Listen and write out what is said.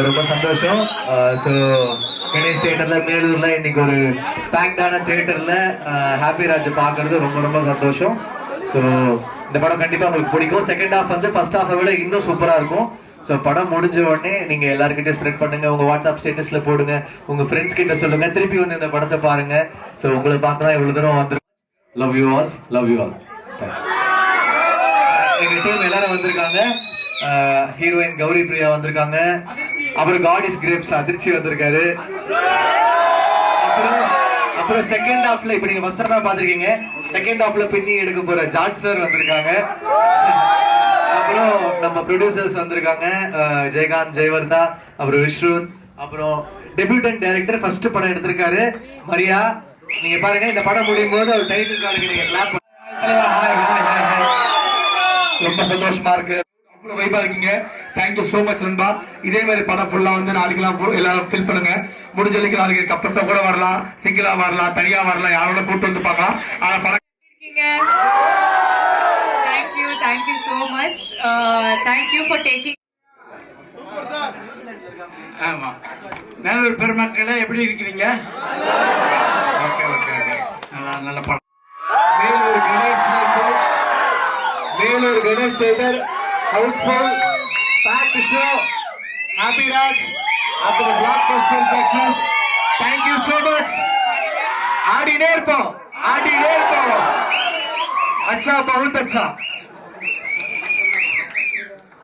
ரொம்ப சந்தோஷம். ஸோ கணேஷ் தியேட்டர்ல மேலூர்ல இன்னைக்கு ஒரு பேக்டான தியேட்டர்ல ஹாப்பி ராஜ் பார்க்கறது ரொம்ப ரொம்ப சந்தோஷம். ஸோ இந்த படம் கண்டிப்பா உங்களுக்கு பிடிக்கும். செகண்ட் ஹாஃப் வந்து ஃபர்ஸ்ட் ஹாஃபை விட இன்னும் சூப்பரா இருக்கும். ஸோ படம் முடிஞ்ச உடனே நீங்க எல்லாருக்கிட்டையும் ஸ்ப்ரெட் பண்ணுங்க, உங்க வாட்ஸ்அப் ஸ்டேட்டஸ்ல போடுங்க, உங்க ஃப்ரெண்ட்ஸ் கிட்ட சொல்லுங்க, திருப்பி வந்து இந்த படத்தை பாருங்க. ஸோ உங்களை பார்க்க தான் இவ்வளவு தூரம் வந்துடும். Love you all, love you all. எங்க டீம் எல்லாரும் வந்திருக்காங்க. ஹீரோயின் கௌரி பிரியா வந்திருக்காங்க. அப்புறம் காட் இஸ் கிரேப்ஸ் அதிர்ச்சி வந்திருக்காரு. அப்புறம் செகண்ட் ஹாஃப்ல இப்ப நீங்க ஃபர்ஸ்ட் ஹாஃப் பாத்திருக்கீங்க, செகண்ட் ஹாஃப்ல பின்னி எடுக்க போற ஜார்ஜ் சார் வந்திருக்காங்க. அப்புறம் நம்ம ப்ரொடியூசர்ஸ் வந்திருக்காங்க, ஜெயகாந்த், ஜெயவர்தா, அப்புறம் விஷ்ணுன், அப்புறம் டெபியூட்டன் டைரக்டர் ஃபர்ஸ்ட் படம் எடுத்திருக்காரு மரியா. நீங்க பாருங்க, இந்த படம் முடியும் போது ஒரு டைட்டில் கார்டுக்கு நீங்க கிளாப். ரொம்ப சந்தோஷமா இருக்கு, அவ்வளவு வைபா இருக்கீங்க. தேங்க்யூ சோ மச் நண்பா. இதே மாதிரி படம் ஃபுல்லா வந்து நாளைக்கெல்லாம் எல்லாரும் ஃபில் பண்ணுங்க. முடிஞ்ச வரைக்கும் நாளைக்கு கப்பல்ஸா கூட வரலாம், சிங்கிளா வரலாம், தனியா வரலாம், யாரோட கூட்டு வந்து பார்க்கலாம். ஆனா படம் Thank you so much. Thank you for taking. ஆமா, மேலூர் பெருமக்களே எப்படி இருக்கிறீங்க? ஓகே ஓகே ஓகே, நல்ல படம். Vellore Ganesh theatre house full, packed show, happy Raj after the blockbuster success. Thank you so much. आड़ी नेर पो, अच्छा बहुत अच्छा.